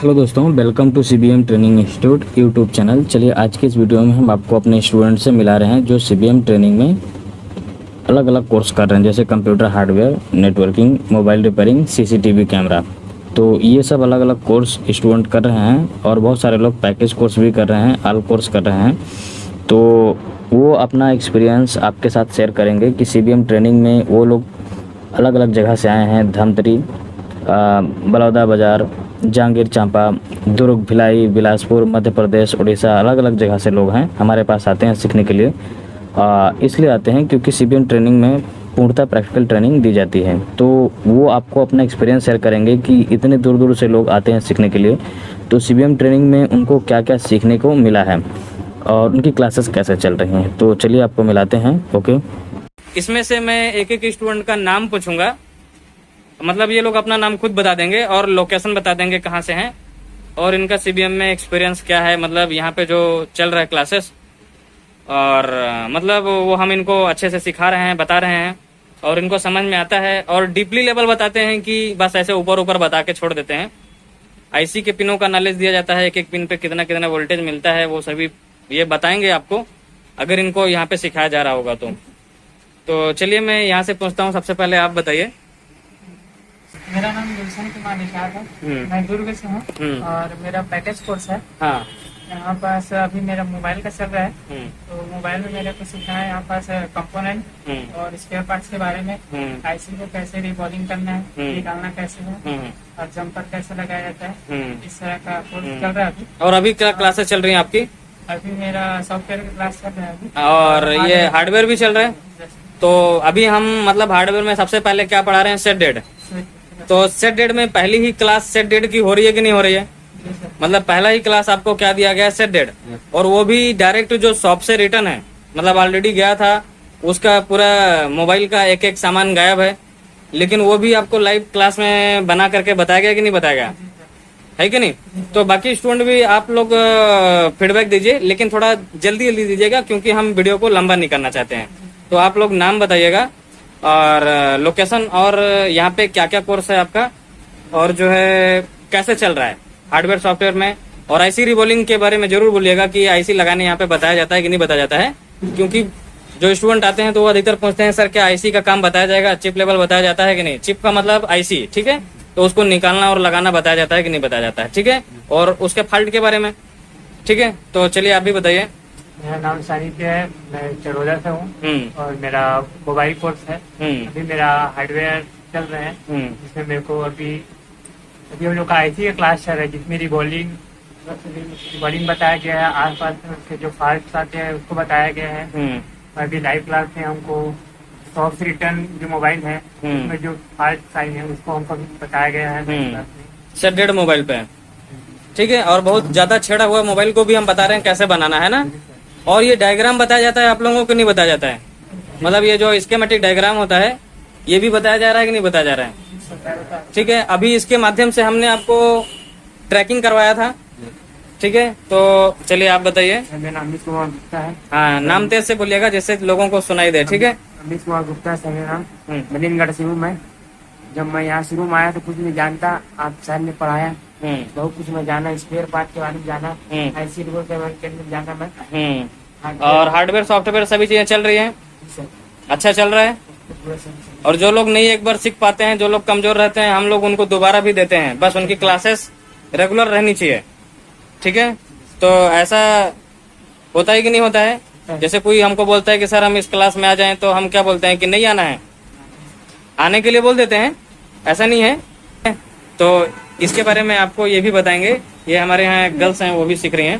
Hello दोस्तों, welcome to CBM training institute YouTube channel. चलिए आज के इस वीडियो में हम आपको अपने स्टूडेंट से मिला रहे हैं जो सीबीएम ट्रेनिंग में अलग अलग कोर्स कर रहे हैं, जैसे computer hardware, networking, mobile repairing, CCTV camera. तो ये सब अलग अलग कोर्स स्टूडेंट कर रहे हैं और बहुत सारे लोग पैकेज कोर्स भी कर रहे हैं, ऑल कोर्स कर रहे हैं। तो वो अपना एक्सपीरियंस आपके साथ शेयर करेंगे कि सीबीएम ट्रेनिंग में वो लोग अलग अलग जगह से आए हैं। धमतरी, बलौदा बाज़ार, जहांगीर चांपा, दुर्ग, भिलाई, बिलासपुर, मध्य प्रदेश, उड़ीसा, अलग अलग जगह से लोग हैं हमारे पास आते हैं सीखने के लिए। इसलिए आते हैं क्योंकि सीबीएम ट्रेनिंग में पूर्णतः प्रैक्टिकल ट्रेनिंग दी जाती है। तो वो आपको अपना एक्सपीरियंस शेयर करेंगे कि इतने दूर दूर से लोग आते हैं सीखने के लिए, तो सीबीएम ट्रेनिंग में उनको क्या क्या सीखने को मिला है और उनकी क्लासेस कैसे चल रही हैं। तो चलिए आपको मिलाते हैं। ओके, इसमें से मैं एक एक स्टूडेंट का नाम पूछूंगा, मतलब ये लोग अपना नाम खुद बता देंगे और लोकेशन बता देंगे कहाँ से हैं और इनका सीबीएम में एक्सपीरियंस क्या है, मतलब यहाँ पे जो चल रहा है क्लासेस, और मतलब वो हम इनको अच्छे से सिखा रहे हैं, बता रहे हैं और इनको समझ में आता है। और डीपली लेवल बताते हैं कि बस ऐसे ऊपर ऊपर बता के छोड़ देते हैं। आईसी के पिनों का नॉलेज दिया जाता है, एक एक पिन पे कितना कितना वोल्टेज मिलता है, वो सभी ये बताएंगे आपको अगर इनको यहाँ पे सिखाया जा रहा होगा तो चलिए मैं यहाँ से पूछता हूँ। सबसे पहले आप बताइए। मेरा नाम गुलशन कुमार निषाद है। मैं दुर्ग से हूँ और मेरा पैकेज कोर्स है। हाँ। यहाँ पास अभी मेरा मोबाइल का चल रहा है। तो मोबाइल में मेरे को सीखना है यहाँ पास कंपोनेंट और स्पेयर पार्ट्स के बारे में, आईसी को कैसे रिबॉलिंग करना है, निकालना कैसे है और जम्पर कैसे लगाया जाता है, इस तरह का कोर्स चल रहा है अभी। और अभी क्या क्लासेस चल रही हैं आपकी? अभी मेरा सॉफ्टवेयर का क्लास चल रहा है अभी। और ये हार्डवेयर भी चल रहा है। तो अभी हम मतलब हार्डवेयर में सबसे पहले क्या पढ़ा रहे हैं? Set date. तो सेट डेट में पहली ही क्लास सेट डेट की हो रही है कि नहीं हो रही है? मतलब पहला ही क्लास आपको क्या दिया गया है? Set date. और वो भी डायरेक्ट जो शॉप से रिटर्न है, मतलब ऑलरेडी गया था, उसका पूरा मोबाइल का एक एक सामान गायब है, लेकिन वो भी आपको लाइव क्लास में बना करके बताया गया कि नहीं बताया गया है कि नहीं? तो बाकी स्टूडेंट भी आप लोग फीडबैक दीजिए, लेकिन थोड़ा जल्दी जल्दी दीजिएगा क्योंकि हम वीडियो को लंबा नहीं करना चाहते हैं। तो आप लोग नाम बताइएगा और लोकेशन और यहाँ पे क्या क्या कोर्स है आपका और जो है कैसे चल रहा है हार्डवेयर सॉफ्टवेयर में। और आईसी रिबॉलिंग के बारे में जरूर बोलिएगा कि आईसी लगाने यहाँ पे बताया जाता है कि नहीं बताया जाता है, क्योंकि जो स्टूडेंट आते हैं तो वो अधिकतर पूछते हैं सर क्या आईसी का काम बताया जाएगा, चिप लेवल बताया जाता है कि नहीं। चिप का मतलब आईसी, ठीक है, तो उसको निकालना और लगाना बताया जाता है कि नहीं बताया जाता है, ठीक है, और उसके फॉल्ट के बारे में, ठीक है। तो चलिए आप भी बताइए। मेरा नाम सानिध्य है, मैं चरोदा से हूँ और मेरा मोबाइल कोर्स है। अभी मेरा हार्डवेयर चल रहा है जिसमें मेरे को अभी हम लोग का आईसी का क्लास चल रहा है जिसमें रिबॉलिंग बताया गया है, आसपास में उसके जो फॉल्ट्स आते हैं उसको बताया गया है। अभी लाइव क्लास में हमको शॉप से रिटर्न जो मोबाइल है उसमें जो फॉल्ट्स आई है उसको हमको बताया गया है सेट डेट मोबाइल पे, ठीक है। और बहुत ज्यादा छेड़ा हुआ मोबाइल को भी हम बता रहे हैं कैसे बनाना है ना। और ये डायग्राम बताया जाता है आप लोगों को नहीं बताया जाता है? मतलब ये जो स्कीमेटिक डायग्राम होता है ये भी बताया जा रहा है कि नहीं बताया जा रहा है? ठीक है। अभी इसके माध्यम से हमने आपको ट्रैकिंग करवाया था, ठीक है। तो चलिए आप बताइए। मेरा नाम अमित कुमार गुप्ता है। हाँ, नाम तेज से बोलिएगा जिससे लोगों को सुनाई दे, ठीक है। अमित कुमार गुप्ता है मेरा नाम। मलिनगढ़ शुरू में जब मैं यहाँ शुरू में आया तो कुछ नहीं जानता, आप सर ने पढ़ाया, बहुत कुछ मैं जाना, स्पेयर पार्ट के बारे में जाना, आईसी रिबॉल के बारे में जाना मैं। और हार्डवेयर सॉफ्टवेयर सभी चीजें चल रही हैं, अच्छा चल रहा है। और जो लोग नहीं एक बार सीख पाते हैं, जो लोग कमजोर रहते हैं, हम लोग उनको दोबारा भी देते हैं, बस उनकी क्लासेस रेगुलर रहनी चाहिए, ठीक है। तो ऐसा होता है कि नहीं होता है? जैसे कोई हमको बोलता है कि सर हम इस क्लास में आ जाएं, तो हम क्या बोलते हैं कि नहीं आना है, आने के लिए बोल देते हैं, ऐसा नहीं है। तो इसके बारे में आपको ये भी बताएंगे। ये हमारे यहाँ गर्ल्स हैं, वो भी सीख रही हैं,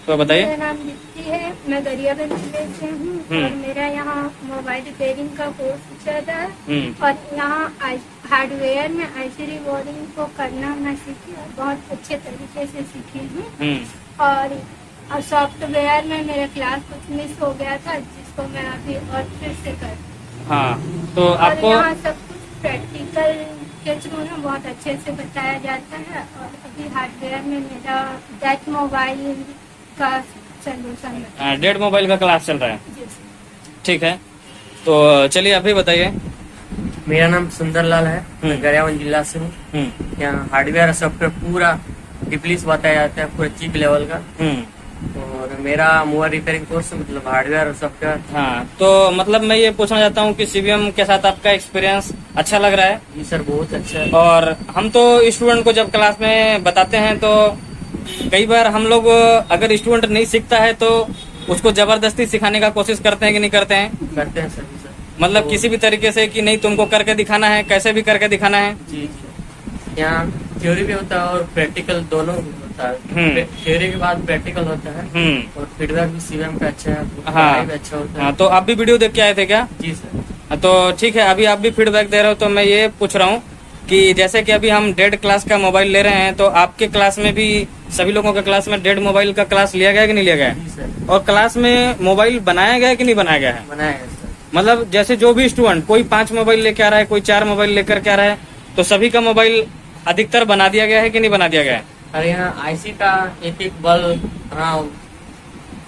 तो बताइए। मेरा नाम दीप्ति है, मैं दरियागंज जिले से हूँ और मेरा यहाँ मोबाइल रिपेयरिंग का कोर्स चल रहा है और यहाँ हार्डवेयर में आईसी रिबॉलिंग को करना मैं सीखी और बहुत अच्छे तरीके से सीखी हूँ। और सॉफ्टवेयर में मेरा क्लास कुछ मिस हो गया था जिसको मैं अभी और फिर से कर। हाँ, तो आपको यहाँ सब कुछ प्रैक्टिकल के थ्रू ना बहुत अच्छे से बताया जाता है। और अभी हार्डवेयर में मेरा डेट मोबाइल का सोल्यूशन है। डेट मोबाइल का क्लास चल रहा है, ठीक है। तो चलिए आप भी बताइए। मेरा नाम सुंदरलाल है, मैं गरियाबंद जिला से हूँ। यहाँ हार्डवेयर सॉफ्टवेयर पूरा डीपली से बताया जाता है, पूरा चीप लेवल का। और मेरा मोबाइल रिपेयरिंग कोर्स मतलब हार्डवेयर और सॉफ्टवेयर। हाँ, तो मतलब मैं ये पूछना चाहता हूँ कि सीबीएम के साथ आपका एक्सपीरियंस अच्छा लग रहा है? जी सर, बहुत अच्छा है। और हम तो स्टूडेंट को जब क्लास में बताते हैं तो कई बार हम लोग अगर स्टूडेंट नहीं सीखता है तो उसको जबरदस्ती सिखाने का कोशिश करते हैं कि नहीं करते हैं? करते हैं सर। जी सर, मतलब किसी भी तरीके से कि नहीं तुमको करके दिखाना है, कैसे भी करके दिखाना है। जी यहाँ थ्योरी भी होता है और प्रैक्टिकल दोनों होता है। थ्योरी के बाद प्रैक्टिकल होता है और फीडबैक भी सीबीएम का अच्छा है, पढ़ाई भी अच्छा होता है। हाँ, तो आप भी वीडियो देख के आए थे क्या? जी सर। तो ठीक है, अभी आप भी फीडबैक दे रहे हो तो मैं ये पूछ रहा हूँ कि जैसे कि अभी हम डेढ़ क्लास का मोबाइल ले रहे हैं, तो आपके क्लास में भी सभी लोगों के क्लास में डेढ़ मोबाइल का क्लास लिया गया है कि नहीं लिया गया है? जी सर, और क्लास में मोबाइल बनाया गया है कि नहीं बनाया गया है? बनाया है सर। मतलब जैसे जो भी स्टूडेंट कोई 5 मोबाइल लेके आ रहा है, कोई 4 मोबाइल लेकर के आ रहा है, तो सभी का मोबाइल अधिकतर बना दिया गया है कि नहीं बना दिया गया है? और यहाँ आईसी का एक बल्ब, हाँ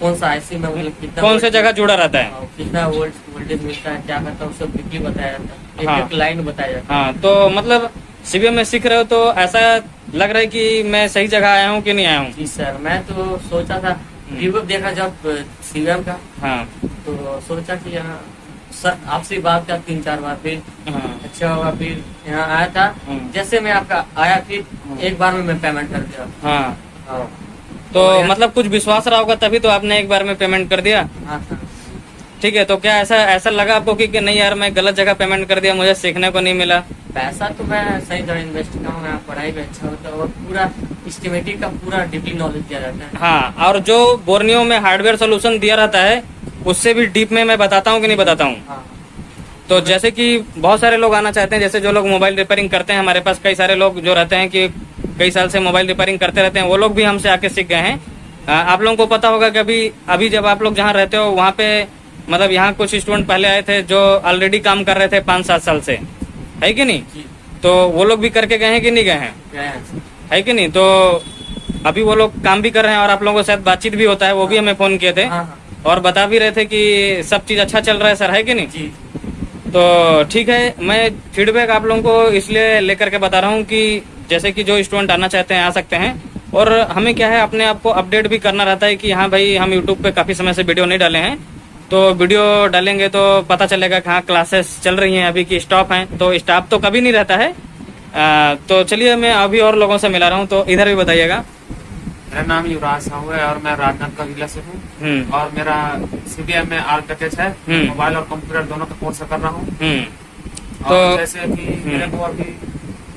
कौन सा आईसी में मतलब कितना कौन से जगह जुड़ा रहता है? कितना वोल्टेज मिलता है, क्या करता है, सब quickly बताया जाता है। हाँ। एक लाइन बताया जाता हाँ, तो मतलब सीबीएम में सीख रहे हो तो ऐसा लग रहा है कि मैं सही जगह आया हूँ कि नहीं आया है। हूँ? जी सर, मैं तो सोचा था रिव्यू देखा जब सीबीएम का, हाँ तो सोचा कि यहाँ सर आपसे बात का 3-4 बार, फिर हाँ अच्छा होगा, फिर यहाँ आया था। जैसे मैं आपका आया फिर एक बार में मैं पेमेंट कर दिया। हाँ, हाँ तो मतलब कुछ विश्वास रहा होगा तभी तो आपने एक बार में पेमेंट कर दिया। हाँ सर। ठीक है, तो क्या ऐसा लगा आपको कि नहीं यार मैं गलत जगह पेमेंट कर दिया, मुझे सीखने को नहीं मिला? पैसा तो मैं सही जगह इन्वेस्ट किया हूँ, यहाँ पढ़ाई भी अच्छा होता है और पूरा एस्टिमेटिक का पूरा डीपली नॉलेज दिया जाता है। हाँ, और जो बोर्नियो में हार्डवेयर सोल्यूशन दिया रहता है उससे भी डीप में मैं बताता हूँ कि नहीं बताता हूँ? हाँ तो जैसे कि बहुत सारे लोग आना चाहते हैं, जैसे जो लोग मोबाइल रिपेयरिंग करते हैं, हमारे पास कई सारे लोग जो रहते हैं कि कई साल से मोबाइल रिपेयरिंग करते रहते हैं, वो लोग भी हमसे आके सीख गए हैं। आप लोगों को पता होगा कि अभी जब आप लोग जहाँ रहते हो वहाँ पे मतलब यहाँ कुछ स्टूडेंट पहले आए थे जो ऑलरेडी काम कर रहे थे 5-7 साल से, है कि नहीं? जी, तो वो लोग भी करके गए हैं कि नहीं गए हैं? गए हैं सर। है कि नहीं? तो अभी वो लोग काम भी कर रहे हैं और आप लोगों के साथ बातचीत भी होता है, वो भी हमें फोन किए थे हाँ हाँ और बता भी रहे थे कि सब चीज अच्छा चल रहा है सर, है कि नहीं? जी। तो ठीक है, मैं फीडबैक आप लोगों को इसलिए लेकर के बता रहा हूँ कि जैसे कि जो स्टूडेंट आना चाहते हैं आ सकते हैं, और हमें क्या है अपने आप को अपडेट भी करना रहता है कि हाँ भाई हम यूट्यूब पे काफ़ी समय से वीडियो नहीं डाले हैं, तो वीडियो डालेंगे तो पता चलेगा कि हाँ क्लासेस चल रही हैं अभी की स्टॉप हैं, तो स्टाफ तो कभी नहीं रहता है। तो चलिए मैं अभी और लोगों से मिला रहा हूँ, तो इधर भी बताइएगा। मेरा नाम युवराज साहू है और मैं राजनांदगांव जिला से हूँ और मेरा सीबीएम में आल पैकेज है, मोबाइल और कंप्यूटर दोनों का कोर्स कर रहा हूँ। तो जैसे कि मेरे को अभी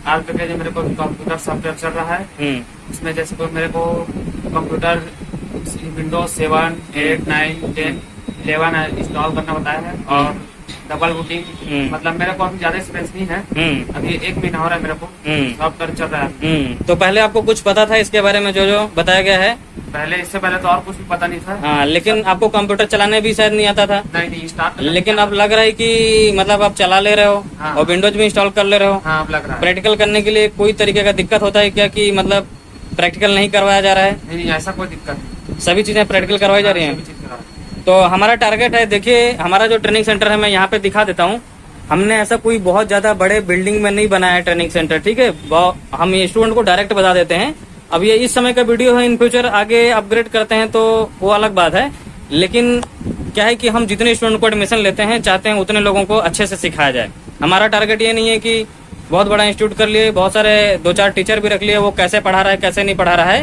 आल पैकेज में मेरे को कंप्यूटर सॉफ्टवेयर चल रहा है, उसमें जैसे कोई मेरे को कंप्यूटर विंडोज 7, 8, 9, 10, 11 इंस्टॉल करना बताया है और डबल बूटिंग, मतलब मेरे को अभी ज्यादा एक्सपीरियंस नहीं है, अभी 1 महीना हो रहा है मेरे को, सॉफ्टवेयर चल रहा है। तो पहले आपको कुछ पता था इसके बारे में जो जो बताया गया है? पहले इससे पहले तो और कुछ भी पता नहीं था। हाँ, लेकिन आपको कंप्यूटर चलाने भी शायद नहीं आता था? नहीं स्टार्ट, लेकिन अब लग रहा है कि मतलब आप चला ले रहे हो हाँ। और विंडोज भी इंस्टॉल कर ले रहे हो। हाँ अब लग रहा है। प्रैक्टिकल करने के लिए कोई तरीके का दिक्कत होता है क्या कि मतलब प्रैक्टिकल नहीं करवाया जा रहा है? नहीं ऐसा कोई दिक्कत नहीं, सभी चीजें प्रैक्टिकल करवाई जा रही सभी हैं। चीज़ करा रहा है। तो हमारा टारगेट है, देखिए हमारा जो ट्रेनिंग सेंटर है मैं यहाँ पे दिखा देता हूँ, हमने ऐसा कोई बहुत ज्यादा बड़े बिल्डिंग में नहीं बनाया है ट्रेनिंग सेंटर, ठीक है? हम स्टूडेंट को डायरेक्ट बता देते हैं। अब ये इस समय का वीडियो है, इन फ्यूचर आगे अपग्रेड करते हैं तो वो अलग बात है, लेकिन क्या है कि हम जितने स्टूडेंट को एडमिशन लेते हैं चाहते हैं उतने लोगों को अच्छे से सिखाया जाए। हमारा टारगेट ये नहीं है कि बहुत बड़ा इंस्टीट्यूट कर लिए, बहुत सारे 2-4 टीचर भी रख लिए, वो कैसे पढ़ा रहा है कैसे नहीं पढ़ा रहा है,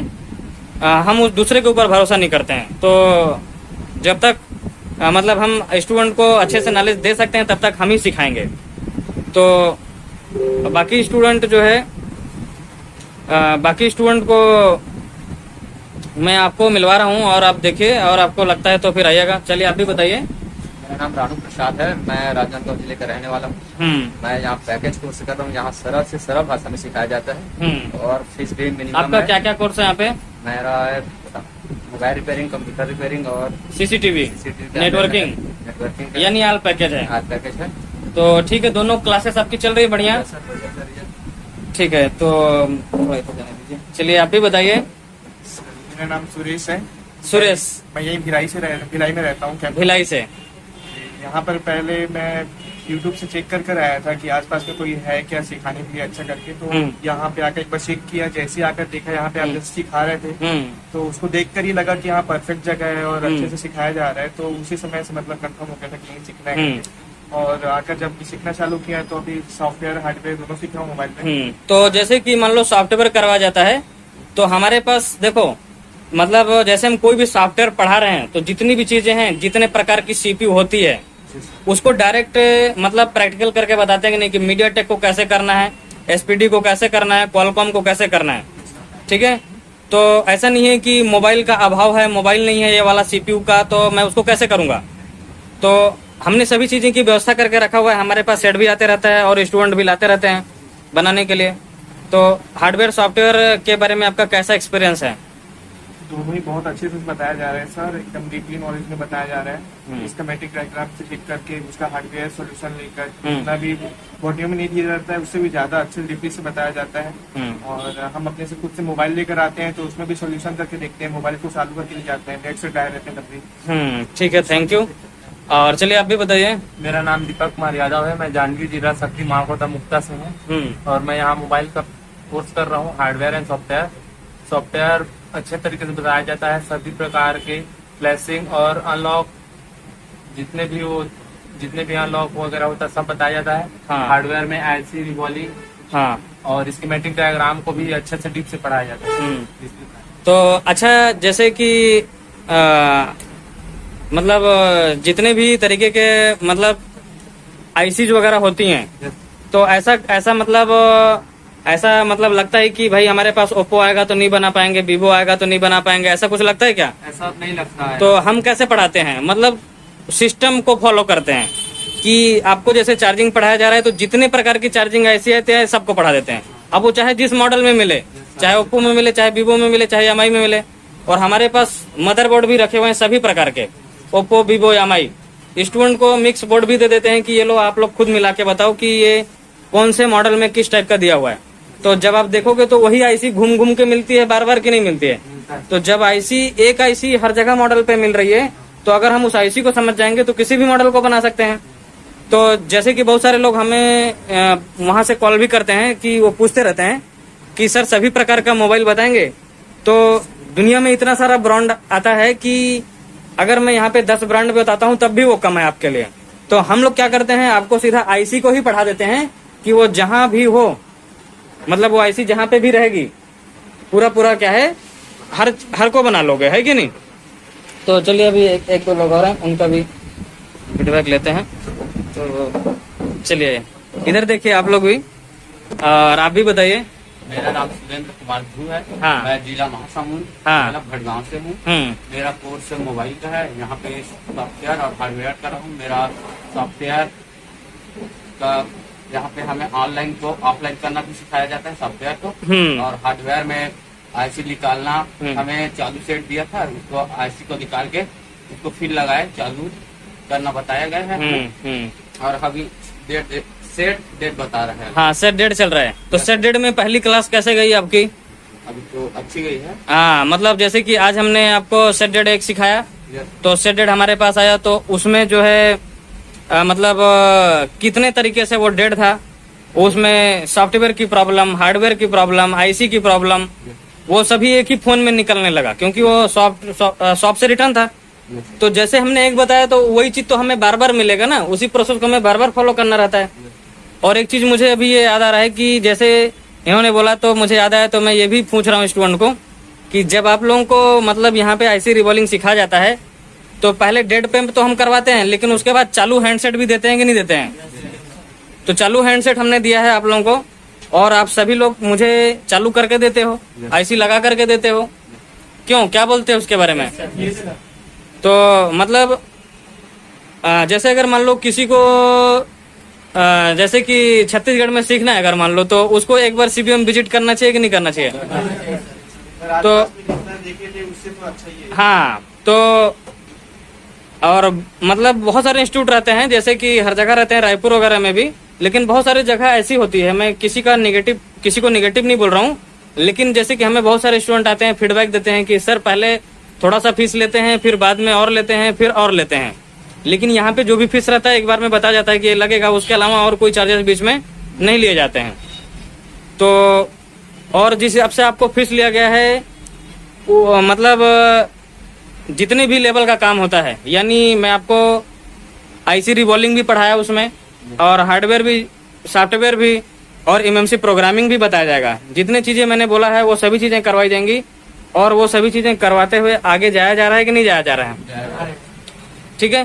हम उस दूसरे के ऊपर भरोसा नहीं करते हैं। तो जब तक मतलब हम स्टूडेंट को अच्छे से नॉलेज दे सकते हैं तब तक हम ही सिखाएंगे। तो बाकी स्टूडेंट जो है बाकी स्टूडेंट को मैं आपको मिलवा रहा हूँ और आप देखिए, और आपको लगता है तो फिर आइएगा। चलिए आप भी बताइए। मेरा नाम रानू प्रसाद है, मैं राजनांदगांव जिले का रहने वाला हूँ। मैं यहाँ पैकेज कोर्स कर रहा हूँ, यहाँ सरल से सरल भाषा में सिखाया जाता है और फीस भी मिनिमम आपका है। क्या क्या कोर्स है यहाँ पे? मेरा है मोबाइल रिपेयरिंग, कंप्यूटर रिपेयरिंग और सीसीटीवी, नेटवर्किंग, यानी ऑल पैकेज है। आल पैकेज है। तो ठीक है, दोनों क्लासेस आपकी चल रही है बढ़िया? ठीक है, तो चलिए आप भी बताइए। मेरा नाम सुरेश है। सुरेश, मैं यही भिलाई में रहता हूँ। भिलाई से। यहाँ पर पहले मैं यूट्यूब से चेक कर कर आया था कि आसपास में कोई है क्या सिखाने के लिए अच्छा करके, तो यहाँ पे आकर एक बार चेक किया। जैसे आकर देखा यहाँ पे आप जैसे सिखा रहे थे तो उसको देख कर ही लगा कि यहाँ परफेक्ट जगह है और अच्छे से सिखाया जा रहा है। तो उसी समय से मतलब कंफर्म हो गया था कि यहीं सीखना है करके। और आकर जब सीखना चालू किया तो अभी सॉफ्टवेयर हार्डवेयर दोनों सीख रहा हूँ मोबाइल में। तो जैसे कि मान लो सॉफ्टवेयर करवा जाता है तो हमारे पास देखो मतलब जैसे हम कोई भी सॉफ्टवेयर पढ़ा रहे हैं तो जितनी भी चीजें हैं, जितने प्रकार की सीपीयू होती है उसको डायरेक्ट मतलब प्रैक्टिकल करके बताते हैं कि नहीं कि मीडियाटेक को कैसे करना है, एसपीडी को कैसे करना है, क्वालकॉम को कैसे करना है। ठीक है, तो ऐसा नहीं है कि मोबाइल का अभाव है, मोबाइल नहीं है ये वाला सीपीयू का तो मैं उसको कैसे करूंगा। तो हमने सभी चीजें की व्यवस्था करके रखा हुआ है। हमारे पास सेट भी आते रहता है और स्टूडेंट भी लाते रहते हैं बनाने के लिए। तो हार्डवेयर सॉफ्टवेयर के बारे में आपका कैसा एक्सपीरियंस है? दोनों ही बहुत अच्छे से बताया जा रहा है सर, एकदम डीपली नॉलेज में बताया जा रहा है। स्कीमेटिक डायग्राम से लिख करके उसका हार्डवेयर सॉल्यूशन लेकर जितना भी वीडियो में नहीं दिया जाता है उससे भी ज्यादा अच्छे डीपली से बताया जाता है। और हम अपने से खुद से मोबाइल लेकर आते हैं तो उसमें भी सॉल्यूशन करके देखते हैं, मोबाइल को चालू करके ले जाते हैं, नेट से डायल रहते हैं तब भी। ठीक है, थैंक यू। और चलिए आप भी बताइए। मेरा नाम दीपक कुमार यादव है, मैं जांजगीर जिला शक्ति महाकोटा मुक्ता से हूँ और मैं यहाँ मोबाइल का कोर्स कर रहा हूँ, हार्डवेयर एंड सॉफ्टवेयर अच्छे तरीके से बताया जाता है। सभी प्रकार के फ्लैशिंग और अनलॉक जितने भी अनलॉक वगैरह होता है सब बताया जाता है। हार्डवेयर में आईसी रिवॉल्विंग और स्कीमेटिक डायग्राम को भी अच्छे से डीप से पढ़ाया जाता है। तो अच्छा, जैसे कि मतलब जितने भी तरीके के मतलब आईसीज वगैरह होती हैं तो ऐसा मतलब लगता है कि भाई हमारे पास ओप्पो आएगा तो नहीं बना पाएंगे, वीवो आएगा तो नहीं बना पाएंगे, ऐसा कुछ लगता है क्या? ऐसा नहीं लगता है। तो हम कैसे पढ़ाते हैं, मतलब सिस्टम को फॉलो करते हैं कि आपको जैसे चार्जिंग पढ़ाया जा रहा है तो जितने प्रकार की चार्जिंग ऐसी आती है सबको पढ़ा देते हैं। अब वो चाहे जिस मॉडल में मिले, चाहे ओप्पो में मिले, चाहे वीवो में मिले, चाहे एमआई में मिले। और हमारे पास मदरबोर्ड भी रखे हुए हैं सभी प्रकार के, ओप्पो, वीवो, एमआई। स्टूडेंट को मिक्स बोर्ड भी दे देते हैं कि ये लो आप लोग खुद मिला के बताओ कि ये कौन से मॉडल में किस टाइप का दिया हुआ है। तो जब आप देखोगे तो वही आईसी घूम घूम के मिलती है, बार बार की नहीं मिलती है। तो जब एक आईसी हर जगह मॉडल पे मिल रही है तो अगर हम उस आईसी को समझ जाएंगे तो किसी भी मॉडल को बना सकते हैं। तो जैसे कि बहुत सारे लोग हमें वहां से कॉल भी करते हैं कि वो पूछते रहते हैं कि सर सभी प्रकार का मोबाइल बताएंगे। तो दुनिया में इतना सारा ब्रांड आता है कि अगर मैं यहाँ पे 10 ब्रांड बताता हूँ तब भी वो कम है आपके लिए। तो हम लोग क्या करते हैं, आपको सीधा आईसी को ही पढ़ा देते हैं कि वो जहां भी हो, मतलब वो आईसी जहां पे भी रहेगी पूरा क्या है हर को बना लोगे, है कि नहीं। तो चलिए अभी एक दो लोग और हैं उनका भी फीडबैक लेते हैं। तो चलिए इधर देखिए आप लोग भी, और आप भी बताइए। मेरा नाम सुरेंद्र कुमार ध्रुव है। मैं जिला महासमुंद भटगांव से हूँ। मेरा कोर्स मोबाइल का है, यहाँ पे सॉफ्टवेयर और हार्डवेयर कर रहा हूँ। मेरा सॉफ्टवेयर का यहाँ पे हमें ऑनलाइन को ऑफलाइन करना भी सिखाया जाता है सॉफ्टवेयर को, और हार्डवेयर में आईसी निकालना हमें चालू सेट दिया था, उसको आईसी को निकाल के उसको फिर लगाए चालू करना बताया गया है। और अभी सेट डेट बता रहा है। हाँ, सेट डेट चल रहा है। तो सेट डेट में पहली क्लास कैसे गई आपकी? अभी तो अच्छी गई है। हाँ, मतलब जैसे कि आज हमने आपको सेट डेट 1 सिखाया तो सेट डेट हमारे पास आया तो उसमें जो है मतलब कितने तरीके से वो डेट था, उसमें सॉफ्टवेयर की प्रॉब्लम, हार्डवेयर की प्रॉब्लम, आईसी की प्रॉब्लम, वो सभी एक ही फोन में निकलने लगा क्योंकि वो शॉप से रिटर्न था। तो जैसे हमने एक बताया तो वही चीज तो हमें बार बार मिलेगा ना, उसी प्रोसेस को हमें बार बार फॉलो करना रहता है। और एक चीज मुझे अभी ये याद आ रहा है कि जैसे इन्होंने बोला तो मुझे याद आया, तो मैं ये भी पूछ रहा हूँ स्टूडेंट को कि जब आप लोगों को मतलब यहाँ पे आईसी रिवॉल्विंग सिखाया जाता है तो पहले डेड पे तो हम करवाते हैं, लेकिन उसके बाद चालू हैंडसेट भी देते हैं कि नहीं देते हैं? तो चालू हैंडसेट हमने दिया है आप लोगों को, और आप सभी लोग मुझे चालू करके देते हो, आईसी लगा करके देते हो, क्यों, क्या बोलते हैं उसके बारे में? तो मतलब जैसे अगर मान लो किसी को जैसे कि छत्तीसगढ़ में सीखना है अगर मान लो, तो उसको एक बार सीबीएम विजिट करना चाहिए कि नहीं करना चाहिए? तो हाँ, तो और मतलब बहुत सारे इंस्टीट्यूट रहते हैं, जैसे कि हर जगह रहते हैं, रायपुर वगैरह में भी, लेकिन बहुत सारी जगह ऐसी होती है, मैं किसी को निगेटिव नहीं बोल रहा हूँ, लेकिन जैसे कि हमें बहुत सारे स्टूडेंट आते हैं, फीडबैक देते हैं कि सर पहले थोड़ा सा फीस लेते हैं, फिर बाद में और लेते हैं, फिर और लेते हैं। लेकिन यहाँ पे जो भी फीस रहता है एक बार में बता जाता है कि ये लगेगा, उसके अलावा और कोई चार्जेस बीच में नहीं लिए जाते हैं। तो और जिस हिसाब से आपको फीस लिया गया है वो मतलब जितने भी लेवल का काम होता है, यानी मैं आपको आईसी रिवॉल्विंग भी पढ़ाया उसमें, और हार्डवेयर भी, सॉफ्टवेयर भी, और एमएमसी प्रोग्रामिंग भी बताया जाएगा। जितनी चीज़ें मैंने बोला है वो सभी चीज़ें करवाई जाएंगी, और वो सभी चीज़ें करवाते हुए आगे जाया जा रहा है कि नहीं जाया जा रहा है। ठीक है,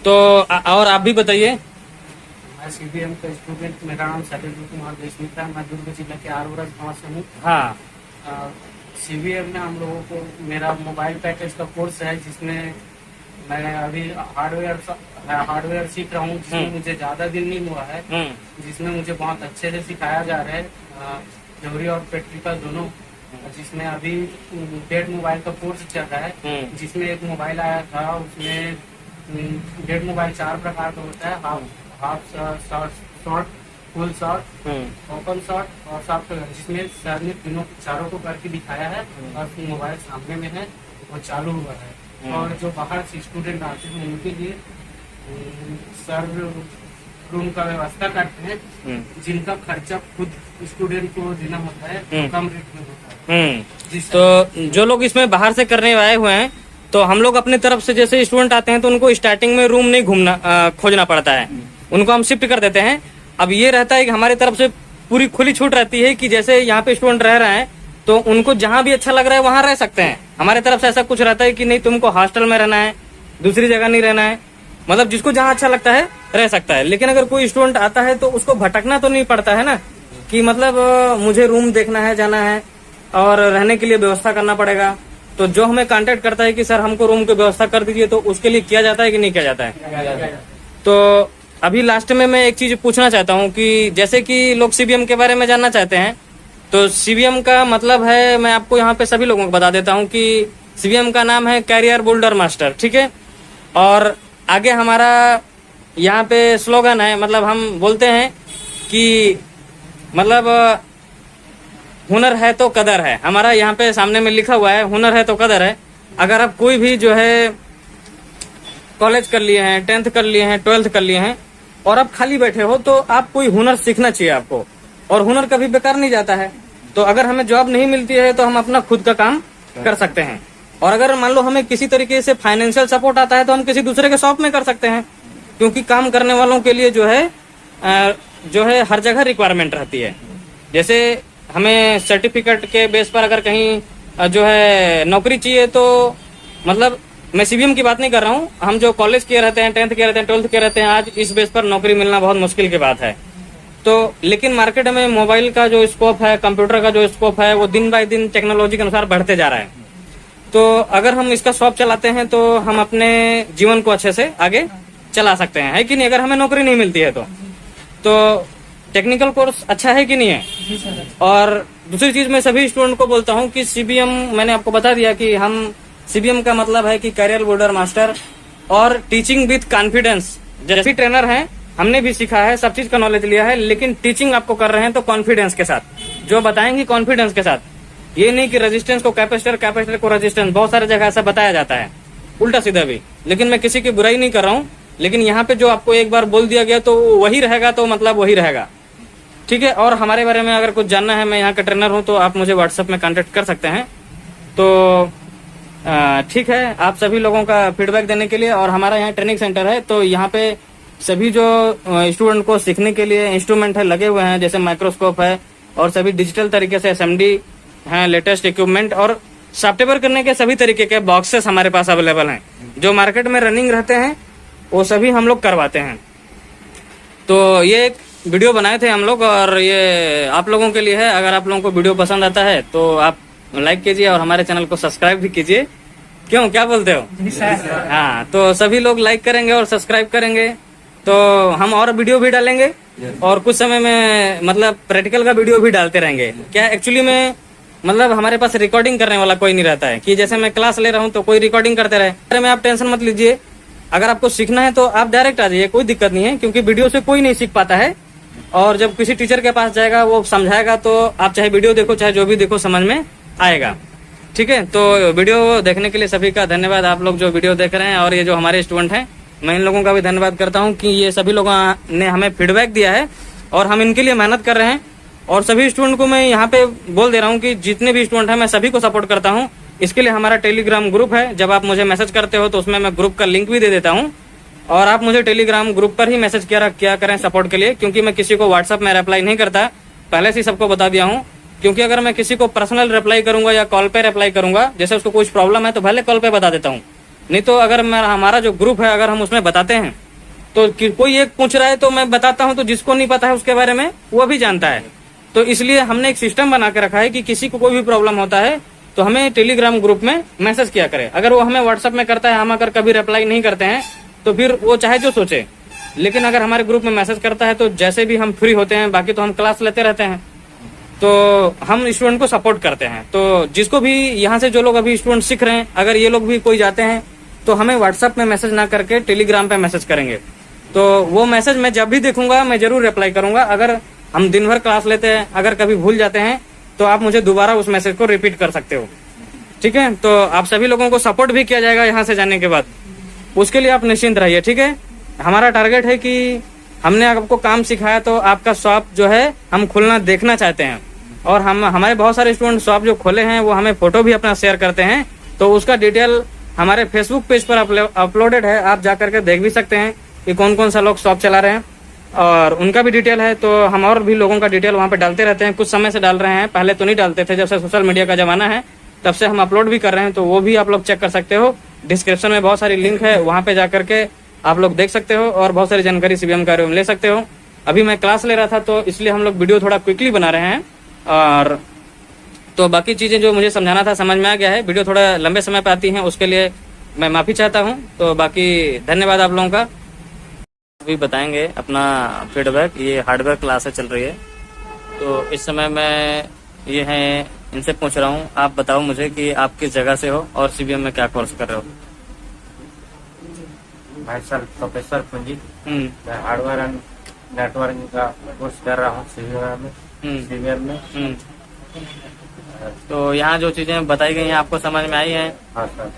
तो और आप भी बताइए। मैं सीबीएम का स्टूडेंट, मेरा नाम शैलेंद्र कुमार देशमुख है, मैं दुर्ग जिला के आरोरा गाँव से हूँ। हाँ, सीबीएम में हम लोगों को मेरा मोबाइल पैकेज का कोर्स है, जिसमें मैं अभी हार्डवेयर सीख रहा हूँ, जिसमें मुझे ज्यादा दिन नहीं हुआ है, जिसमें मुझे बहुत अच्छे से सिखाया जा रहा है, थ्योरी और प्रैक्टिकल दोनों। जिसमें अभी डेड मोबाइल का कोर्स चल रहा है, जिसमें एक मोबाइल आया था, उसमें डेड मोबाइल 4 प्रकार का होता है, half short, full short, open short और सॉफ्ट, जिसमें सर ने तीनों चारों को करके दिखाया है, और मोबाइल सामने में है, वो चालू हुआ है। और जो बाहर से स्टूडेंट आते हैं उनके लिए सर रूम का व्यवस्था करते हैं, जिनका खर्चा खुद स्टूडेंट को देना होता है, कम रेट में होता है। तो जो लोग इसमें बाहर से करने आए हुए हैं, तो हम लोग अपनी तरफ से जैसे स्टूडेंट आते हैं तो उनको स्टार्टिंग में रूम नहीं खोजना पड़ता है, उनको हम शिफ्ट कर देते हैं। अब ये रहता है कि हमारी तरफ से पूरी खुली छूट रहती है कि जैसे यहाँ पे स्टूडेंट रह रहे हैं तो उनको जहाँ भी अच्छा लग रहा है वहाँ रह सकते हैं। हमारे तरफ से ऐसा कुछ रहता है कि नहीं तुमको हॉस्टल में रहना है, दूसरी जगह नहीं रहना है, मतलब जिसको जहाँ अच्छा लगता है रह सकता है। लेकिन अगर कोई स्टूडेंट आता है तो उसको भटकना तो नहीं पड़ता है ना, कि मतलब मुझे रूम देखना है, जाना है और रहने के लिए व्यवस्था करना पड़ेगा। तो जो हमें कांटेक्ट करता है कि सर हमको रूम की व्यवस्था कर दीजिए, तो उसके लिए किया जाता है कि नहीं किया जाता है। तो अभी लास्ट में मैं एक चीज पूछना चाहता हूँ कि जैसे कि लोग सीबीएम के बारे में जानना चाहते हैं, तो सीबीएम का मतलब है, मैं आपको यहाँ पे सभी लोगों को बता देता हूँ कि सीबीएम का नाम है कैरियर बिल्डर मास्टर। ठीक है, और आगे हमारा यहाँ पे स्लोगन है, मतलब हम बोलते हैं कि मतलब हुनर है तो कदर है। हमारा यहाँ पे सामने में लिखा हुआ है हुनर है तो कदर है। अगर आप कोई भी जो है कॉलेज कर लिए हैं, 10th कर लिए हैं, 12th कर लिए हैं और आप खाली बैठे हो, तो आप कोई हुनर सीखना चाहिए आपको, और हुनर कभी बेकार नहीं जाता है। तो अगर हमें जॉब नहीं मिलती है तो हम अपना खुद का काम कर सकते हैं, और अगर मान लो हमें किसी तरीके से फाइनेंशियल सपोर्ट आता है तो हम किसी दूसरे के शॉप में कर सकते हैं, क्योंकि काम करने वालों के लिए जो है हर जगह रिक्वायरमेंट रहती है। जैसे हमें सर्टिफिकेट के बेस पर अगर कहीं जो है नौकरी चाहिए, तो मतलब मैं सीबीएम की बात नहीं कर रहा हूँ, हम जो कॉलेज किए रहते हैं, 10th किए रहते हैं, 12th किए रहते हैं, आज इस बेस पर नौकरी मिलना बहुत मुश्किल की बात है। तो लेकिन मार्केट में मोबाइल का जो स्कोप है, कंप्यूटर का जो स्कोप है, वो दिन बाय दिन टेक्नोलॉजी के अनुसार बढ़ते जा रहा है। तो अगर हम इसका शॉप चलाते हैं तो हम अपने जीवन को अच्छे से आगे चला सकते हैं, है कि नहीं? अगर हमें नौकरी नहीं मिलती है तो टेक्निकल कोर्स अच्छा है कि नहीं है। और दूसरी चीज मैं सभी स्टूडेंट को बोलता हूँ कि सीबीएम, मैंने आपको बता दिया कि हम सीबीएम का मतलब है कि कैरियर बिल्डर मास्टर और टीचिंग विथ कॉन्फिडेंस। जैसे ट्रेनर हैं, हमने भी सीखा है, सब चीज का नॉलेज लिया है, लेकिन टीचिंग आपको कर रहे हैं तो कॉन्फिडेंस के साथ, जो बताएंगे कॉन्फिडेंस के साथ। ये नहीं कि रेजिस्टेंस को कैपेसिटर, कैपेसिटर को रेजिस्टेंस, बहुत सारी जगह ऐसा बताया जाता है उल्टा सीधा भी। लेकिन मैं किसी की बुराई नहीं कर रहा हूँ, लेकिन यहाँ पे जो आपको एक बार बोल दिया गया तो वही रहेगा, तो मतलब वही रहेगा। ठीक है, और हमारे बारे में अगर कुछ जानना है, मैं यहाँ का ट्रेनर हूँ, तो आप मुझे व्हाट्सएप में कांटेक्ट कर सकते हैं। तो ठीक है, आप सभी लोगों का फीडबैक देने के लिए। और हमारा यहाँ ट्रेनिंग सेंटर है, तो यहाँ पे सभी जो स्टूडेंट को सीखने के लिए इंस्ट्रूमेंट है लगे हुए हैं, जैसे माइक्रोस्कोप है और सभी डिजिटल तरीके से एसएमडी है, लेटेस्ट इक्विपमेंट और सॉफ्टवेयर करने के सभी तरीके के बॉक्सेस हमारे पास अवेलेबल हैं। जो मार्केट में रनिंग रहते हैं वो सभी हम लोग करवाते हैं। तो ये एक वीडियो बनाए थे हम लोग, और ये आप लोगों के लिए है। अगर आप लोगों को वीडियो पसंद आता है तो आप लाइक कीजिए और हमारे चैनल को सब्सक्राइब भी कीजिए। क्यों, क्या बोलते हो? हाँ, तो सभी लोग लाइक करेंगे और सब्सक्राइब करेंगे तो हम और वीडियो भी डालेंगे, और कुछ समय में मतलब प्रैक्टिकल का वीडियो भी डालते रहेंगे। क्या एक्चुअली में मतलब हमारे पास रिकॉर्डिंग करने वाला कोई नहीं रहता है, कि जैसे मैं क्लास ले रहा हूँ तो कोई रिकॉर्डिंग करते रहे। अरे में आप टेंशन मत लीजिए, अगर आपको सीखना है तो आप डायरेक्ट आ जाइए, कोई दिक्कत नहीं है, क्योंकि वीडियो से कोई नहीं सीख पाता है। और जब किसी टीचर के पास जाएगा, वो समझाएगा, तो आप चाहे वीडियो देखो चाहे जो भी देखो, समझ में आएगा। ठीक है, तो वीडियो देखने के लिए सभी का धन्यवाद। आप लोग जो वीडियो देख रहे हैं, और ये जो हमारे स्टूडेंट हैं, मैं इन लोगों का भी धन्यवाद करता हूँ कि ये सभी लोगों ने हमें फीडबैक दिया है और हम इनके लिए मेहनत कर रहे हैं। और सभी स्टूडेंट को मैं यहाँ पे बोल दे रहा हूँ कि जितने भी स्टूडेंट हैं मैं सभी को सपोर्ट करता हूँ। इसके लिए हमारा टेलीग्राम ग्रुप है, जब आप मुझे मैसेज करते हो तो उसमें मैं ग्रुप का लिंक भी दे देता हूँ और आप मुझे टेलीग्राम ग्रुप पर ही मैसेज किया करें सपोर्ट के लिए, क्योंकि मैं किसी को व्हाट्सअप में रिप्लाई नहीं करता, पहले से ही सबको बता दिया हूँ। क्योंकि अगर मैं किसी को पर्सनल रिप्लाई करूंगा या कॉल पे रिप्लाई करूंगा, जैसे उसको कुछ प्रॉब्लम है तो भले कॉल पे बता देता हूँ, नहीं तो अगर हमारा जो ग्रुप है अगर हम उसमें बताते हैं तो कोई एक पूछ रहा है तो मैं बताता हूँ, तो जिसको नहीं पता है उसके बारे में वो भी जानता है। तो इसलिए हमने एक सिस्टम बना के रखा है कि किसी को कोई भी प्रॉब्लम होता है तो हमें टेलीग्राम ग्रुप में मैसेज किया करे। अगर वो हमें व्हाट्सएप में करता है, हम अगर कभी रिप्लाई नहीं करते हैं तो फिर वो चाहे जो सोचे, लेकिन अगर हमारे ग्रुप में मैसेज करता है तो जैसे भी हम फ्री होते हैं, बाकी तो हम क्लास लेते रहते हैं, तो हम स्टूडेंट को सपोर्ट करते हैं। तो जिसको भी यहाँ से जो लोग अभी स्टूडेंट सीख रहे हैं, अगर ये लोग भी कोई जाते हैं तो हमें व्हाट्सएप में मैसेज ना करके टेलीग्राम पे मैसेज करेंगे, तो वो मैसेज मैं जब भी देखूंगा मैं जरूर रिप्लाई करूंगा। अगर हम दिन भर क्लास लेते हैं, अगर कभी भूल जाते हैं तो आप मुझे दोबारा उस मैसेज को रिपीट कर सकते हो, ठीक है। तो आप सभी लोगों को सपोर्ट भी किया जाएगा यहाँ से जाने के बाद, उसके लिए आप निश्चिंत रहिए, ठीक है। हमारा टारगेट है कि हमने आपको काम सिखाया तो आपका शॉप जो है हम खोलना देखना चाहते हैं। और हमारे बहुत सारे स्टूडेंट शॉप जो खोले हैं वो हमें फोटो भी अपना शेयर करते हैं, तो उसका डिटेल हमारे फेसबुक पेज पर अपलोडेड है, आप जाकर के देख भी सकते हैं कि कौन कौन सा लोग शॉप चला रहे हैं और उनका भी डिटेल है। तो हम और भी लोगों का डिटेल वहाँ पे डालते रहते हैं, कुछ समय से डाल रहे हैं, पहले तो नहीं डालते थे, जब से सोशल मीडिया का जमाना है तब से हम अपलोड भी कर रहे हैं, तो वो भी आप लोग चेक कर सकते हो। डिस्क्रिप्शन में बहुत सारी लिंक है, वहाँ पे जाकर के आप लोग देख सकते हो और बहुत सारी जानकारी CBM के बारे में ले सकते हो। अभी मैं क्लास ले रहा था तो इसलिए हम लोग वीडियो थोड़ा क्विकली बना रहे हैं, और तो बाकी चीजें जो मुझे समझाना था समझ में आ गया है। वीडियो थोड़ा लंबे समय पे आती है, उसके लिए मैं माफी चाहता हूँ। तो बाकी धन्यवाद आप लोगों का। अभी बताएंगे अपना फीडबैक। ये हार्डवेयर क्लासेस चल रही है, तो इस समय मैं ये है इनसे पूछ रहा हूँ, आप बताओ मुझे कि आप किस जगह से हो और CBM में क्या कोर्स कर रहे हो। भाई सर प्रोफेसर पुंजी, मैं हार्डवेयर एंड नेटवर्किंग का कोर्स कर रहा हूँ CBM में। तो यहाँ जो चीजें बताई गई हैं आपको समझ में आई हैं? हाँ सर।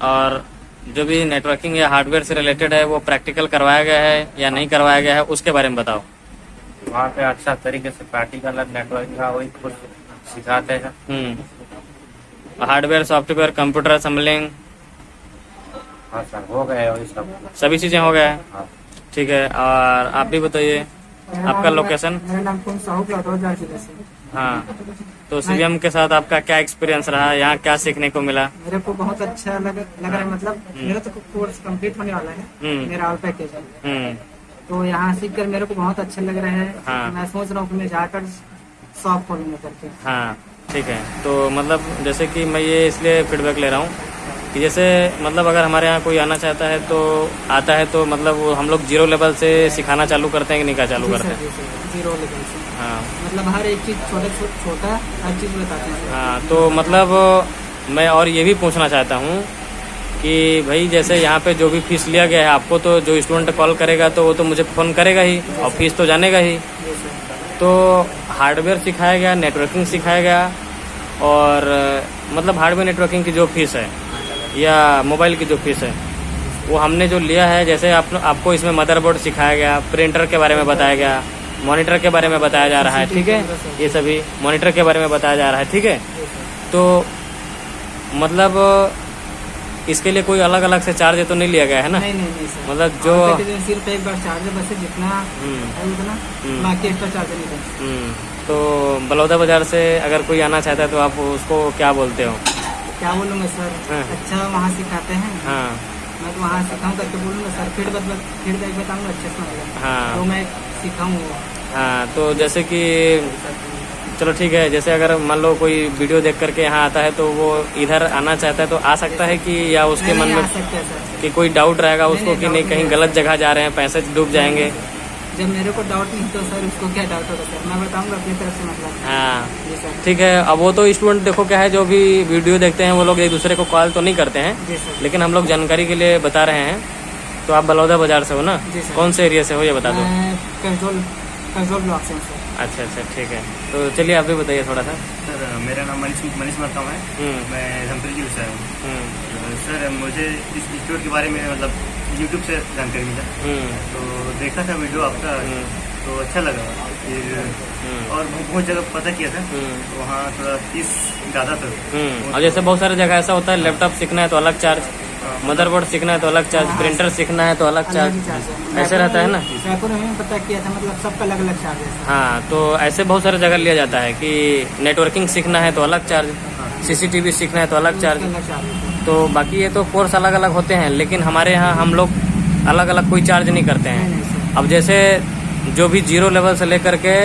और जो भी नेटवर्किंग या हार्डवेयर से रिलेटेड है वो प्रैक्टिकल करवाया गया है या नहीं करवाया गया है, उसके बारे में बताओ। वहाँ पे अच्छा तरीके से प्रैक्टिकल नेटवर्किंग का वही कुछ सिखाते हैं। हार्डवेयर, सॉफ्टवेयर, कंप्यूटर असेंबलिंग, हाँ सर हो गए वही सब, सभी चीजें हो गए। हाँ। ठीक है, और आप भी बताइए आपका लोकेशन। मेरा नाम साहू। हाँ, तो CBM के साथ आपका क्या एक्सपीरियंस रहा, यहाँ क्या सीखने को मिला? मेरे को बहुत अच्छा लग रहा है, मतलब मेरा तो कोर्स कंप्लीट होने वाला है, मेरा ऑल पैकेज है, तो यहाँ सीख कर मेरे को बहुत अच्छा लग रहा है। हाँ। मैं सोच रहा हूँ कि मैं जाकर शॉप खोलूंगा करके। हाँ ठीक है, तो मतलब जैसे कि मैं ये इसलिए फीडबैक ले रहा हूँ कि जैसे मतलब अगर हमारे यहाँ कोई आना चाहता है तो आता है, तो मतलब वो हम लोग 0 लेवल से सिखाना चालू करते हैं कि नहीं क्या चालू करते हैं? 0 लेवल से। हाँ, मतलब हर एक चीज छोटा हर चीज बताते हैं। हाँ, तो मतलब मैं और ये भी पूछना चाहता हूँ कि भाई जैसे यहाँ पे जो भी फीस लिया गया है आपको, तो जो स्टूडेंट कॉल करेगा तो वो तो मुझे फ़ोन करेगा ही और फीस तो जानेगा ही। तो हार्डवेयर सिखाया गया, नेटवर्किंग सिखाया गया, और मतलब हार्डवेयर नेटवर्किंग की जो फीस है या मोबाइल की जो फीस है वो हमने जो लिया है, जैसे आपको इसमें मदरबोर्ड सिखाया गया, प्रिंटर के बारे में बताया गया, मॉनिटर के बारे में बताया जा रहा है, ठीक है, ये सभी मॉनिटर के बारे में बताया जा रहा है, ठीक है। तो मतलब इसके लिए कोई अलग अलग से चार्ज तो नहीं लिया गया है ना? नहीं सर। मतलब जो सिर्फ एक बार चार्ज है, बस जितना है उतना, बाकी एक्स्ट्रा चार्ज नहीं है। तो बलौदा बाजार से अगर कोई आना चाहता है तो आप उसको क्या बोलते हो? क्या बोलूँगा सर, अच्छा वहाँ सिखाते हैं। हाँ, मैं तो वहाँ सिखाऊँ करके बोलूँगा सर, फीडबैक बताऊँगा अच्छे से, हाँ, तो मैं सिखाऊँगा। हाँ, तो जैसे कि चलो ठीक है, जैसे अगर मान लो कोई वीडियो देख करके यहाँ आता है तो वो इधर आना चाहता है तो आ सकता है कि, या उसके मन में कि कोई डाउट रहेगा उसको कि नहीं कहीं गलत जगह जा रहे हैं, पैसे डूब जाएंगे? जब मेरे को डाउट नहीं तो सर उसको क्या डाउट होगा सर, मैं बताऊंगा अपनी तरफ से, मतलब। हाँ ठीक है। अब वो तो स्टूडेंट देखो क्या है, जो भी वीडियो देखते हैं वो लोग एक दूसरे को कॉल तो नहीं करते हैं, लेकिन हम लोग जानकारी के लिए बता रहे हैं। तो आप बलौदा बाजार से हो ना? कौन से एरिया से हो ये बता दो। कंट्रोल ब्लॉक से सर। अच्छा अच्छा ठीक है, तो चलिए आप भी बताइए थोड़ा सा। सर मेरा नाम मनीष मरकाम है, मैं धमतरी जी से हूँ। सर मुझे इस इंस्टीट्यूट के बारे में मतलब यूट्यूब से जानकारी मिला, तो देखा था वीडियो आपका, तो अच्छा लगा। फिर और बहुत जगह पता किया था, तो वहाँ थोड़ा फीस ज़्यादा था। और जैसे बहुत सारी जगह ऐसा होता है, लैपटॉप सीखना है तो अलग चार्ज, मदरबोर्ड सीखना है तो अलग चार्ज, प्रिंटर सीखना है तो अलग चार्ज, ऐसे रहता है ना। पता किया था, मतलब सबका अलग अलग चार्ज है। हाँ, तो ऐसे बहुत सारे जगह लिया जाता है कि नेटवर्किंग सीखना है तो अलग चार्ज, CCTV सीखना है तो अलग चार्ज। तो बाकी ये तो कोर्स अलग अलग होते हैं, लेकिन हमारे यहाँ हम लोग अलग अलग कोई चार्ज नहीं करते हैं। अब जैसे जो भी 0 लेवल से लेकर के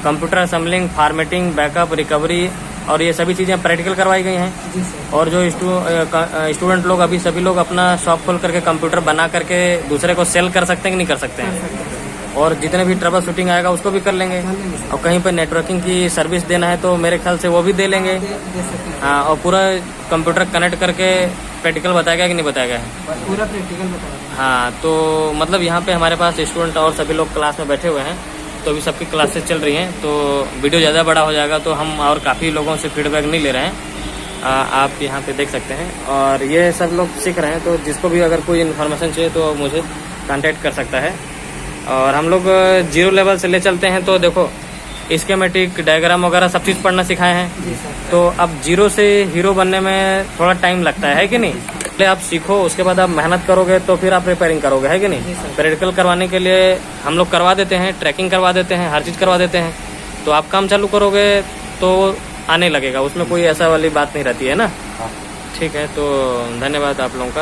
computer assembling, formatting, backup, recovery और ये सभी चीज़ें प्रैक्टिकल करवाई गई हैं। और जो स्टूडेंट लोग अभी सभी लोग अपना शॉप खोल करके कंप्यूटर बना करके दूसरे को सेल कर सकते हैं कि नहीं कर सकते हैं। और जितने भी ट्रबल शूटिंग आएगा उसको भी कर लेंगे। और कहीं पर नेटवर्किंग की सर्विस देना है तो मेरे ख्याल से वो भी दे लेंगे। हाँ, और पूरा कंप्यूटर कनेक्ट करके प्रैक्टिकल बताएगा कि नहीं बताएगा? पूरा प्रैक्टिकल बताएगा। हाँ, तो मतलब यहाँ पे हमारे पास स्टूडेंट और सभी लोग क्लास में बैठे हुए हैं, तो अभी सबकी क्लासेस चल रही हैं। तो वीडियो ज़्यादा बड़ा हो जाएगा तो हम और काफ़ी लोगों से फीडबैक नहीं ले रहे हैं। आप यहाँ पे देख सकते हैं। और ये सब लोग सीख रहे हैं, तो जिसको भी अगर कोई इन्फॉर्मेशन चाहिए तो मुझे कांटेक्ट कर सकता है। और हम लोग 0 लेवल से ले चलते हैं, तो देखो स्कीमेटिक, डायग्राम वगैरह सब चीज़ पढ़ना सिखाए हैं। तो अब 0 से हीरो बनने में थोड़ा टाइम लगता है कि नहीं? पहले आप सीखो, उसके बाद आप मेहनत करोगे तो फिर आप रिपेयरिंग करोगे, है कि नहीं? प्रैक्टिकल करवाने के लिए हम लोग करवा देते हैं, ट्रैकिंग करवा देते हैं, हर चीज़ करवा देते हैं। तो आप काम चालू करोगे तो आने लगेगा, उसमें कोई ऐसा वाली बात नहीं रहती है ना। ठीक है, तो धन्यवाद आप लोगों का।